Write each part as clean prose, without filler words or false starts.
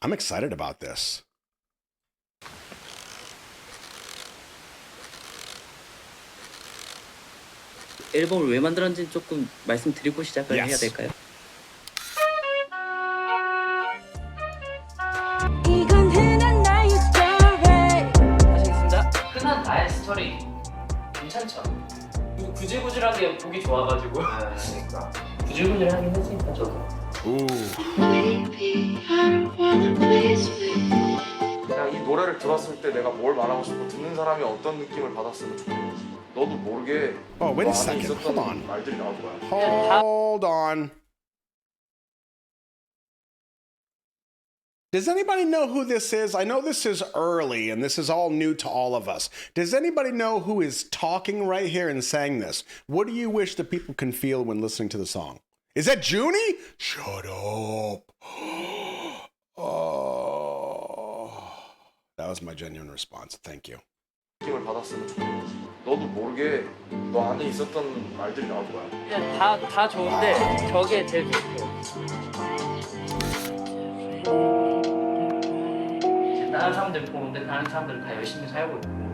I'm excited about this. 앨범을 왜 만들었는지 조금 말씀드리고 시작을 해야 될까요? 이건 흔한 나의 story. 하시겠습니다. 흔한 나의 스토리 괜찮죠? 구질구질하게 보기 좋아가지고. 그러니까 구질구질하긴 했으니까 저도. 그냥 이 노래를 들었을 때 내가 뭘 말하고 싶고 듣는 사람이 어떤 느낌을 받았으면 좋겠는지 너도 모르게 Oh, wait a 너 안에 second. 있었던 Hold on. 말들이 나올 거야. Hold on. Does anybody know who this is? I know this is early and this is all new to all of us. Does anybody know who is talking right here and saying this? What do you wish that people can feel when listening to the song? Is that Junie? Shut up. Oh. That was my genuine response. Thank you. 느낌을 받았으면 좋겠는지 너도 모르게 너 안에 있었던 말들이 나올 거야. 그냥 다 좋은데 저게 제일 좋고. 다른 사람들 보는데 다른 사람들은 다 열심히 살고 있고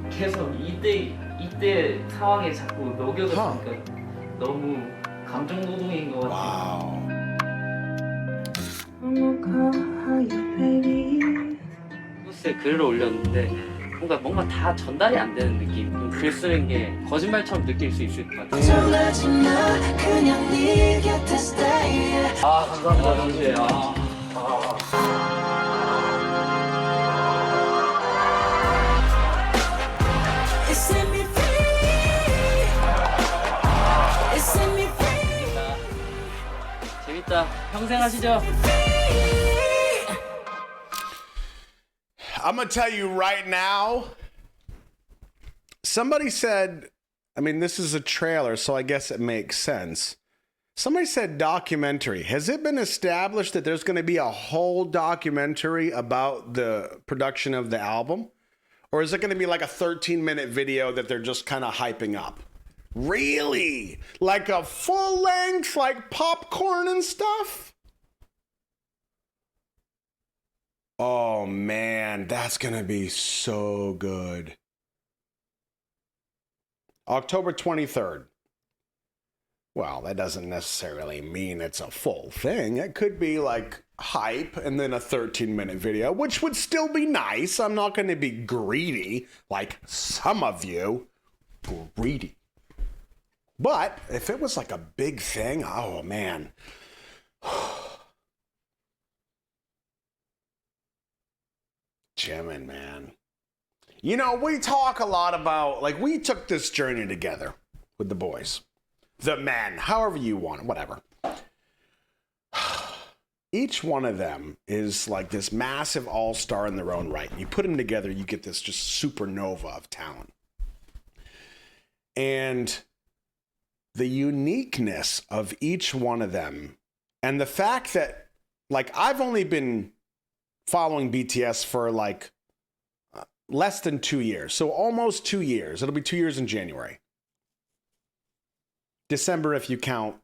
계속 이때 상황에 자꾸 녹여졌으니까 너무 감정 노동인 것 같아요. Wow. 포스에 글을 올렸는데 뭔가 다 전달이 안 되는 느낌. 좀 글 쓰는 게 거짓말처럼 느낄 수 있을 것 같아요. 아 감사합니다 정수예. 재밌다. 평생 하시죠. I'm going to tell you right now, somebody said, I mean, this is a trailer, so I guess it makes sense. Somebody said documentary. Has it been established that there's going to be a whole documentary about the production of the album? Or is it going to be like a 13-minute video that they're just kind of hyping up? Really? Like a full length, like popcorn and stuff? Oh man, that's gonna be so good. October 23rd. Well, that doesn't necessarily mean it's a full thing. It could be like hype and then a 13-minute video, which would still be nice. I'm not gonna be greedy like some of you. Greedy. But if it was like a big thing, oh man. Jimin, man. You know, we talk a lot about, like, we took this journey together with the boys. The men, however you want it, whatever. Each one of them is like this massive all-star in their own right. You put them together, you get this just supernova of talent. And the uniqueness of each one of them, and the fact that, like, I've only been following BTS for like less than 2 years. So almost 2 years. It'll be 2 years in January. December if you count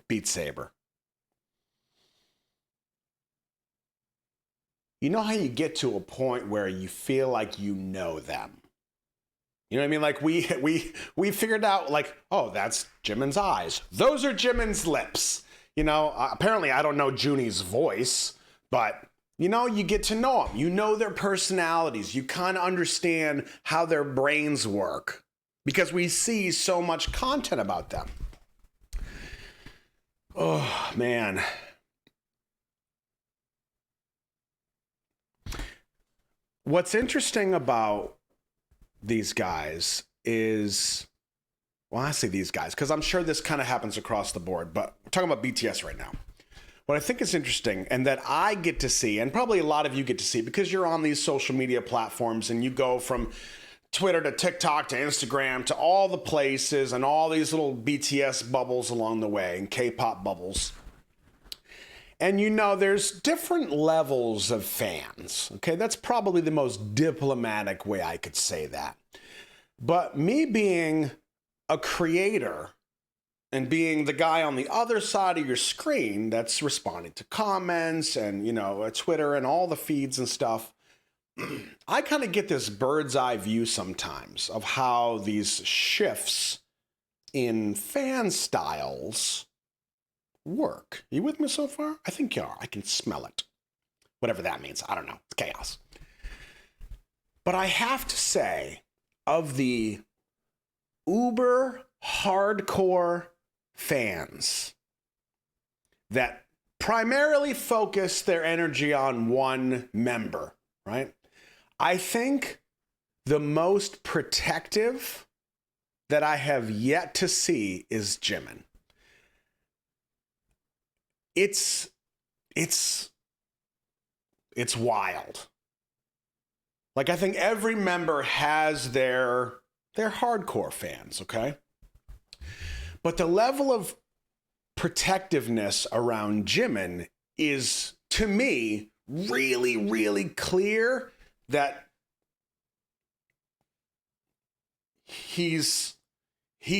Beat Saber. You know how you get to a point where you feel like you know them? You know what I mean? Like we figured out like, oh, that's Jimin's eyes. Those are Jimin's lips. You know, apparently I don't know Junie's voice, but you know, you get to know them. You know their personalities. You kind of understand how their brains work because we see so much content about them. Oh, man. What's interesting about these guys is, well, I say these guys because I'm sure this kind of happens across the board, but we're talking about BTS right now. What I think is interesting and that I get to see, and probably a lot of you get to see because you're on these social media platforms and you go from Twitter to TikTok to Instagram to all the places and all these little BTS bubbles along the way and K-pop bubbles. And you know, there's different levels of fans. Okay, that's probably the most diplomatic way I could say that. But me being a creator and being the guy on the other side of your screen that's responding to comments and, you know, Twitter and all the feeds and stuff, I kind of get this bird's eye view sometimes of how these shifts in fan styles work. Are you with me so far? I think you are. I can smell it. Whatever that means. I don't know. It's chaos. But I have to say, of the uber hardcore fans that primarily focus their energy on one member, right? I think the most protective that I have yet to see is Jimin. It's wild. Like, I think every member has their hardcore fans, okay? But the level of protectiveness around Jimin is, to me, really, really clear that he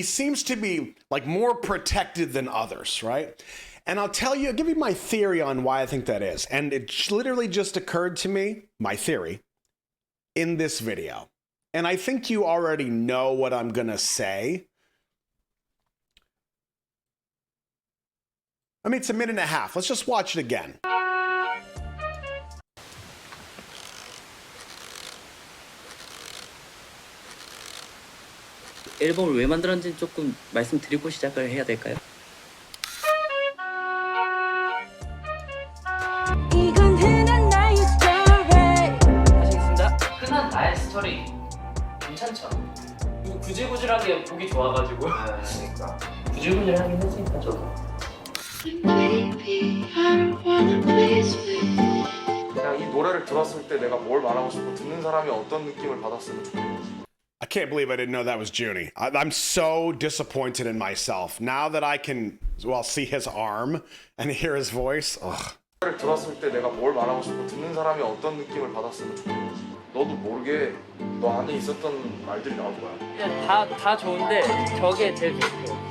seems to be like more protected than others, right? And I'll give you my theory on why I think that is. And it literally just occurred to me, my theory, in this video. And I think you already know what I'm gonna say. I mean, it's a minute and a half. Let's just watch it again. 앨범을 왜 만들었는지 조금 말씀드리고 시작을 해야 될까요? 이건 흔한 나의 story. 하시겠습니다. 흔한 나의 스토리 괜찮죠? 이거 구질구질하게 보기 좋아가지고. 그러니까 구질구질하긴 했으니까 저도. 그냥 이 노래를 들었을 때 내가 뭘 말하고 싶고 듣는 사람이 어떤 느낌을 받았으면 좋겠는지. I can't believe I didn't know that was Junie. I'm so disappointed in myself. Now that I can, well, see his arm and hear his voice. Ugh. 노래를 들었을 때 내가 뭘 말하고 싶고 듣는 사람이 어떤 느낌을 받았으면 좋겠는지. 너도 모르게 너 안에 있었던 말들이 나올 거야. 그냥 다 좋은데 저게 제일 좋고.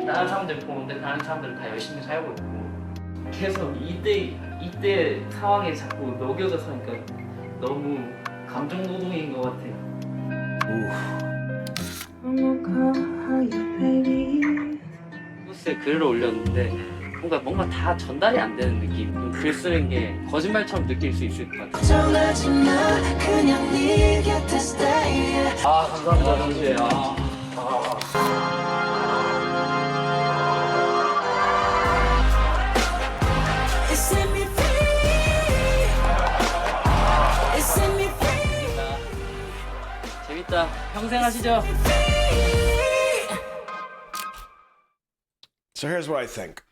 다른 사람들 보는데 다른 사람들은 다 열심히 살고 있고 계속 이때 상황에 자꾸 녹여져서니까 너무 감정 노동인 것 같아요. 포스에 글을 올렸는데 뭔가 다 전달이 안 되는 느낌. 글 쓰는 게 거짓말처럼 느낄 수 있을 것 같아요. 아 감사합니다 정수예. 재밌다. 평생 하시죠. So here's what I think.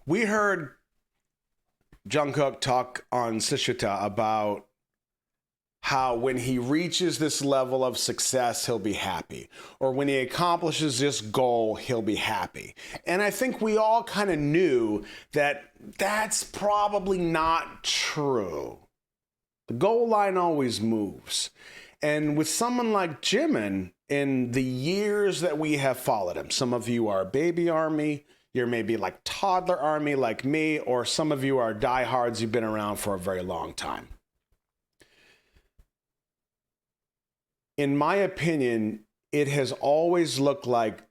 We heard Jungkook talk on Sishita about how when he reaches this level of success, he'll be happy. Or when he accomplishes this goal, he'll be happy. And I think we all kind of knew that that's probably not true. The goal line always moves. And with someone like Jimin, in the years that we have followed him, some of you are baby army, you're maybe like toddler army like me, or some of you are diehards, you've been around for a very long time. In my opinion, it has always looked like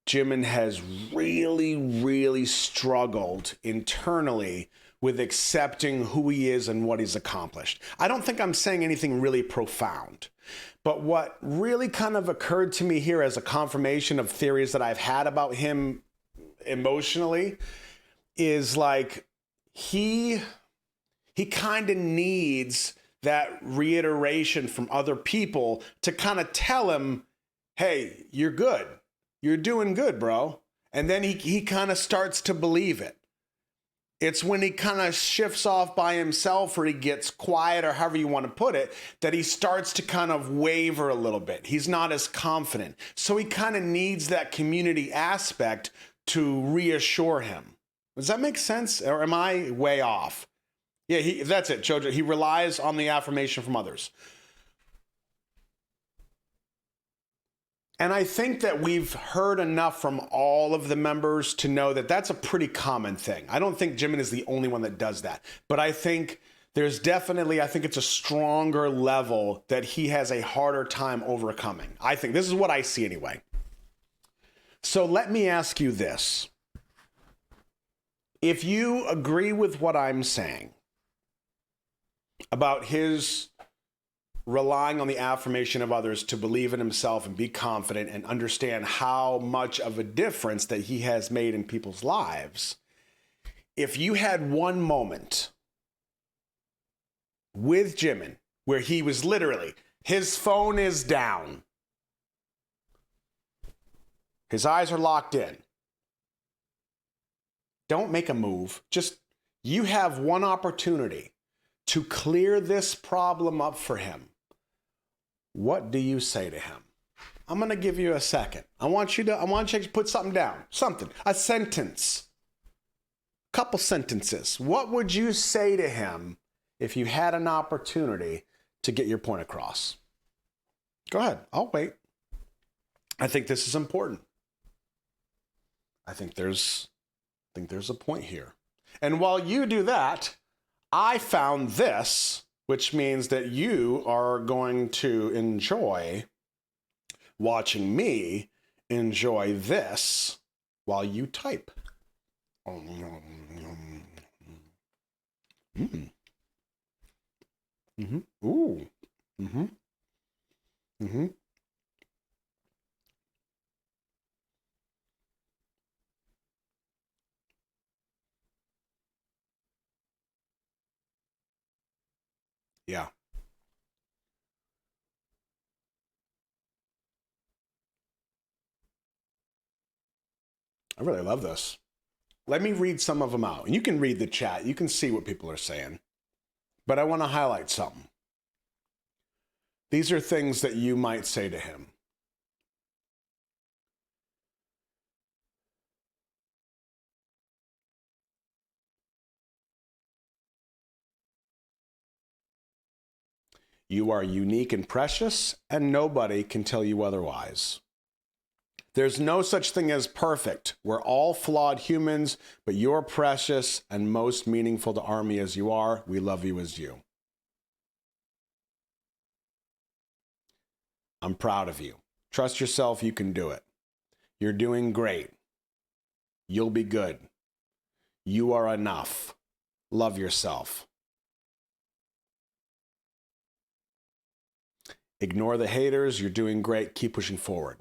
Jimin has really, really struggled internally with accepting who he is and what he's accomplished. I don't think I'm saying anything really profound, but what really kind of occurred to me here as a confirmation of theories that I've had about him emotionally is like he kind of needs that reiteration from other people to kind of tell him, hey, you're good. You're doing good, bro. And then he kind of starts to believe it. It's when he kind of shifts off by himself or he gets quiet or however you want to put it, that he starts to kind of waver a little bit. He's not as confident. So he kind of needs that community aspect to reassure him. Does that make sense? Or am I way off? Yeah, that's it, Jojo. He relies on the affirmation from others. And I think that we've heard enough from all of the members to know that that's a pretty common thing. I don't think Jimin is the only one that does that. But I think there's definitely, I think it's a stronger level that he has a harder time overcoming. I think this is what I see anyway. So let me ask you this. If you agree with what I'm saying about his relying on the affirmation of others to believe in himself and be confident and understand how much of a difference that he has made in people's lives, if you had one moment with Jimin where he was literally, his phone is down, his eyes are locked in, don't make a move, just you have one opportunity to clear this problem up for him. What do you say to him? I'm going to give you a second. I want you to put something down. Something. A sentence. Couple sentences. What would you say to him if you had an opportunity to get your point across? Go ahead. I'll wait. I think this is important. I think there's a point here. And while you do that, I found this, which means that you are going to enjoy watching me enjoy this while you type. Ooh. Yeah. I really love this. Let me read some of them out. And you can read the chat. You can see what people are saying. But I want to highlight something. These are things that you might say to him. You are unique and precious, and nobody can tell you otherwise. There's no such thing as perfect. We're all flawed humans, but you're precious and most meaningful to Army as you are. We love you as you. I'm proud of you. Trust yourself, you can do it. You're doing great. You'll be good. You are enough. Love yourself. Ignore the haters. You're doing great. Keep pushing forward.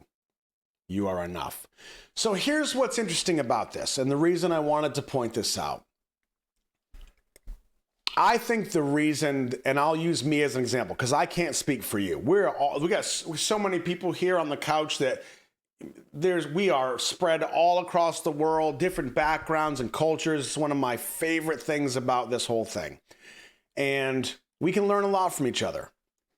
You are enough. So here's what's interesting about this, and the reason I wanted to point this out. I think the reason, and I'll use me as an example, because I can't speak for you. We got so many people here on the couch that we are spread all across the world, different backgrounds and cultures. It's one of my favorite things about this whole thing. And we can learn a lot from each other.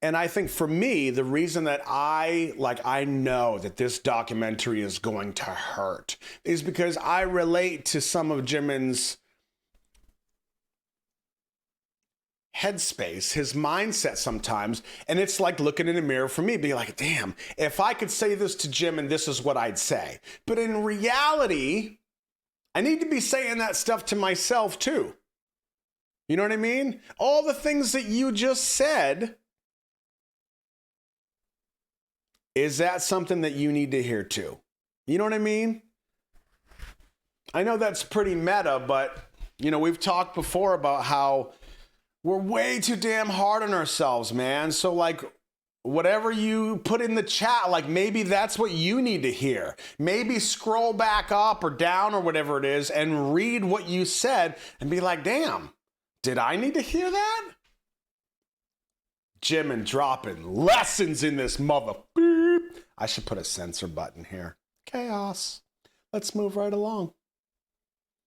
And I think for me, the reason that I know that this documentary is going to hurt is because I relate to some of Jimin's headspace, his mindset sometimes. And it's like looking in a mirror for me, be like, damn, if I could say this to Jimin, this is what I'd say. But in reality, I need to be saying that stuff to myself too. You know what I mean? All the things that you just said, is that something that you need to hear too? You know what I mean? I know that's pretty meta, but we've talked before about how we're way too damn hard on ourselves, man. So whatever you put in the chat, maybe that's what you need to hear. Maybe scroll back up or down or whatever it is and read what you said and be like, damn, did I need to hear that? Jimin dropping lessons in this mother. I should put a censor button here. Chaos. Let's move right along.